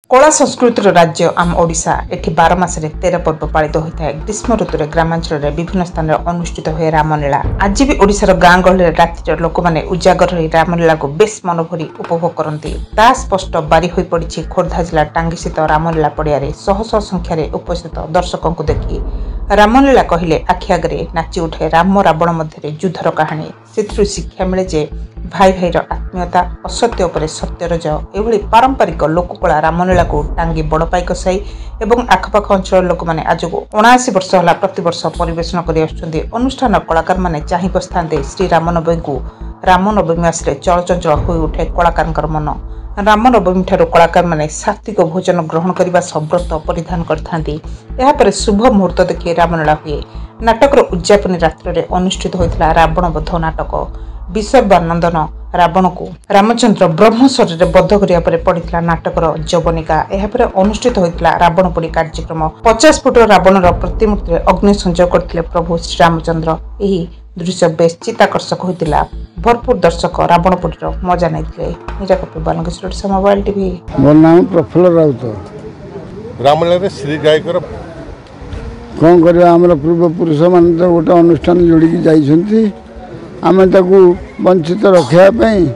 कला संस्कृतिर राज्य आम ओडिशा एठी 12 मासरे 13 पर्व पालित होता है। ग्रीष्म ऋतु में ग्रामांचल विभिन्न स्थान में अनुष्ठित हुए रामलीला। आज भी ओडिशार गाँ गहली राति लोक मैंने उजागर हो रामलीला को बेस मनभरी उपभोग करती। ता स्पष्ट बारी हो पड़ी खोर्धा जिला टांगी स्थित रामलीला पड़िया शह शह संख्यार उपस्थित दर्शकों को देखि रामलीला कहले आखि आगे नाची उठे राम रावण मध्य युद्धर कहानी। से शिक्षा मिले जे भाई भाईर आत्मीयता असत्य उपर सत्यर जय एभली पारंपरिक लोककला रामलीला को टांगी बड़पाइक साई एवं आखपाख अंचल लोक मैंने आज को 79 वर्ष है प्रतिवर्ष परिवेशन कर अनुष्ठान कलाकार मैंने चाह बसते श्री रामनवमी को। रामनवमी आसरे चलचंचल हो उठे कलाकार मन। रामनवमी ठार कलाकार मैंने सात्विक भोजन ग्रहण करने व्रत परिधान कर शुभ मुहूर्त देखिए रामलीला हुए। नाटकर उद्यापन रात्रि अनुष्ठित होता रावण बध नाटक। विसर्वानंदन रावण को रामचंद्र ब्रह्मस्वर बद्ध करने पड़ा नाटकर जवनिका। यापर अनुष्ठित होता रावण पोड़ी कार्यक्रम। 50 फुट रावणर प्रतिमूर्ति अग्नि संजोग करते प्रभु श्रीरामचंद्र। यही दृश्य बेस चित्ताकर्षक होता। भरपूर दर्शक रावण पोड़ीर मजा नहीं। निराकपी बालकेश्वर मोबाइल टीवी। मोर नाम प्रफुल्ल राउत। रामलीला श्री गायकर कौन करवा आम पूर्वपुरुष मान तो गोटे अनुष्ठान जोड़ी जाइछन्ति। आम ताकू वंचित रखापी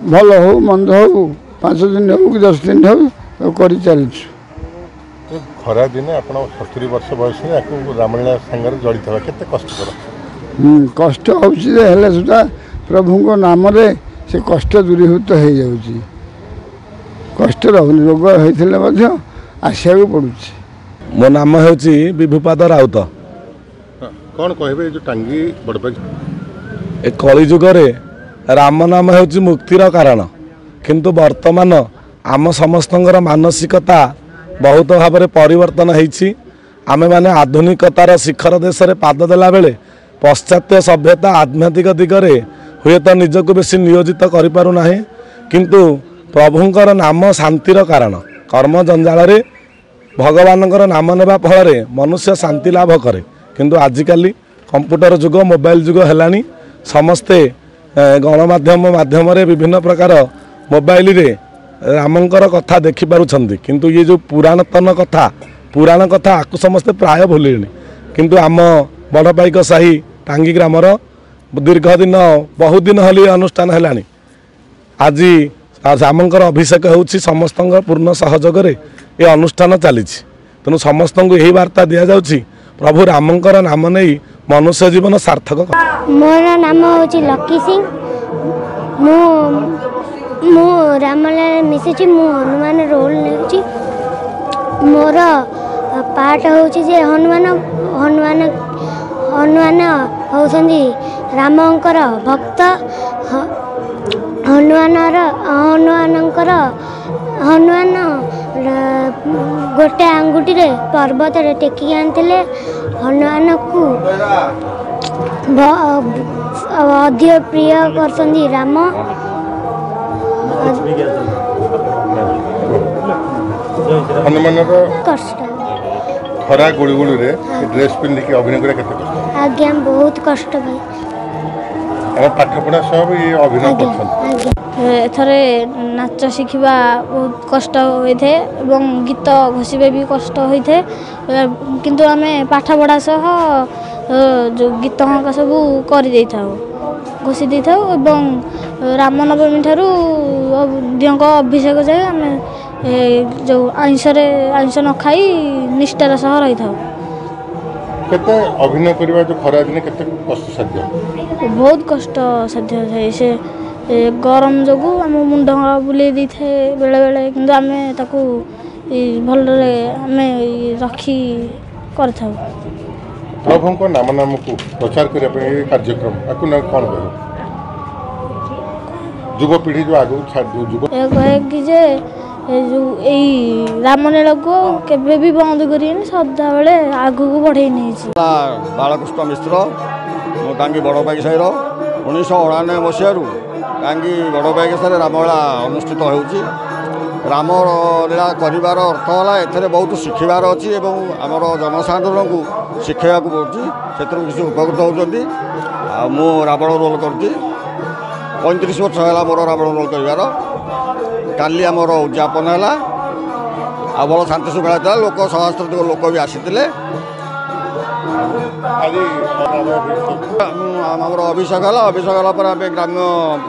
भल हो मंद हो 5 दिन हो कि 10 दिन हो कर चलु। खरा दिन आप 70 वर्ष बयस में रामलीला सांगे जड़ित हवा केते कष्टकर। कष्ट होले सुधा प्रभु को नाम रे से कष्ट दूरीभूत हो जाउची। कष्ट रहुनी रोग होते आसिया पड़ुची। मो नाम हूँ विभुपाद राउत। कौन कहे जो टांगी बड़पाई ए कली जुगरे राम नाम हूँ मुक्तिर कारण, किंतु वर्तमान आम समस्तंकर मानसिकता बहुत भाव में परिवर्तन होती। आमे माने आधुनिकतार शिखर देश में पाद देला बेले पाश्चात्य सभ्यता आध्यात्मिक दिगरे हुए तो निजक बेसी नियोजित करि पारु नाही, किंतु प्रभुंकर नाम शांतिर कारण। कर्म जंजाल भगवान नाम नेबा फल मनुष्य शांति लाभ करे, किंतु आजिकाली कंप्यूटर जुग मोबाइल जुग है। समस्ते गणमाध्यम माध्यम विभिन्न प्रकार मोबाइल रे रामंकर कथा देखि पारुछंती, किंतु ये जो पुरातन पुराण कथा आकु समस्ते प्राय भूले। किंतु आम बड़पाइक साही टांगी ग्रामर दीर्घ दिन बहुत दिन हली अनुष्ठान है। आज रामंकर अभिषेक होउछि समस्त पूर्ण सहयोग ये अनुष्ठान चली। तेणु समस्त को यही वार्ता दि जाउछि प्रभु रामंकर नाम नहीं मनुष्य जीवन सार्थक। मोर नाम हूँ लकी सिंह। मु रामलीला मिशि मु हनुमान रोल नहीं। मोर पार्ट हूँ हनुमान। हनुमान हनुमान होती रामंकर भक्त। हनुमान गोटे आंगुठी रे पर्वत टेकी आनते हनुमान को अधिक प्रिय करसंदी राम। हनुमान कष्ट खरा गुड़गुड़ी रे ड्रेस पिंधिकी अभिनय करे केते कष्ट। आज्ञा बहुत कष्ट भाई। पाठ पढ़ा सब ये अभिनय करछन। एथरे नाच शिखा बहुत कष्ट होते एवं गीत घोषिबे भी कष्ट होते, किंतु आमे पाठ पढ़ा सह जो गीत हका सब कर दे था घोषि दे था। एवं रामनवमी ठारू दियों अभिषेक जाए आम जो आइंस न खाई निष्ठार सह रही था। केते अभिनय करबा जो खरा दिन केते कष्ट साध्य। बहुत कष्ट साध्य है। से गरम जो आम मुंड बुले दी थे बेले बेले, किंतु आमे ताकू भल रखी कर था। प्रभु को नाम को प्रचार करने कार्यक्रम आपको ना कौन कह युवपीढ़ी जो आगे कहे कि जे जो रामलीला को केबे भी बंद करें सदा बेले आगू को बढ़े नहीं। बालकृष्ण मिश्र मु टांगी बड़पाई साईर 1998 मसीह टांगी बड़पाई सारे रामलीला अनुष्ठित होउछि। रामलीला कर अर्थ है एथे बहुत शिखबार अच्छी और आमर जनसाधारण को शिखा पड़ी से किसी उपकृत होती। मु रावण रोल कर 35 वर्ष है मोर रावण रोल कर। काली आमर उद्यापन है ଆଉ ଭଲ ଶାନ୍ତି ଶୃଙ୍ଖଳା ଥିଲା ଲୋକ ସହସ୍ରାଧିକ ଲୋକ ବି ଆସିଥିଲେ ଆମର ଅଭିଷେକ ହେଲା ପରେ ଆମେ ଗ୍ରାମ୍ୟ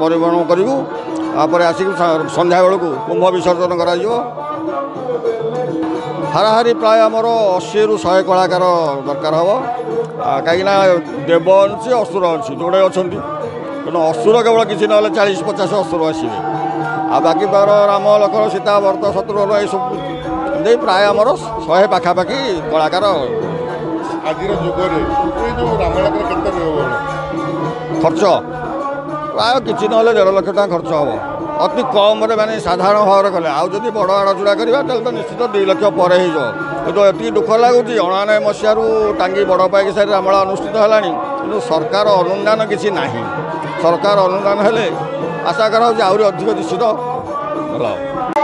ପରିବହନ କରିବୁ ତାପରେ ଆସିକି ସନ୍ଧ୍ୟା ବେଳକୁ କୁମ୍ଭ ବିସର୍ଜନ କରାଯିବ ହାରାହାରି ପ୍ରାୟ ଆମର 80ରୁ 100 କଳାକାର ଦରକାର ହେବ କାହିଁକିନା ଦେବ ଅଛି ଅସୁର ଅଛି ଯୋଡ଼େ ଅଛନ୍ତି ତେଣୁ ଅସୁର କେବଳ କିଛି ନହେଲେ 40-50 ଅସୁର ଆସିବେ ଆଉ ବାକି ତାର ରାମ ଲକ୍ଷ୍ମଣ ସୀତା ଭରତ ଶତ୍ରୁଘ୍ନ ଏସବୁ ଦେଇ ପ୍ରାୟ ଆମର 100 ପାଖାପାଖି କଳାକାର ଆଜିର ଯୁଗରେ ଏ ଯେଉଁ ରାମାୟଣରେ କେତେ ଖର୍ଚ୍ଚ ପ୍ରାୟ କିଛି ନହେଲେ 1.5 ଲକ୍ଷ ଟଙ୍କା ଖର୍ଚ୍ଚ ହେବ ଅତି କମ୍ରେ ମାନେ ସାଧାରଣ ଭାବରେ କଲେ ଆଉ ଯଦି ବଡ଼ ଆଡ଼ଚୁଡ଼ା କରିବା ତାହେଲେ ତ ନିଶ୍ଚିତ 2 ଲକ୍ଷ ପରେ ହେଇଯିବ କିନ୍ତୁ ଏତିକି ଦୁଃଖ ଲାଗୁଛି 99 ମସିହାରୁ ଟାଙ୍ଗୀ ବଡ଼ ପାଇକସାହିରେ ରାମମେଳା ଅନୁଷ୍ଠିତ ହେଲାଣି କିନ୍ତୁ ସରକାର ଅନୁଦାନ କିଛି ନାହିଁ ସରକାର ଅନୁଦାନ ହେଲେ ଆଶା କରାଯାଉଛି ଆହୁରି ଅଧିକ ନିଶ୍ଚିତ ଭଲ ହେବ।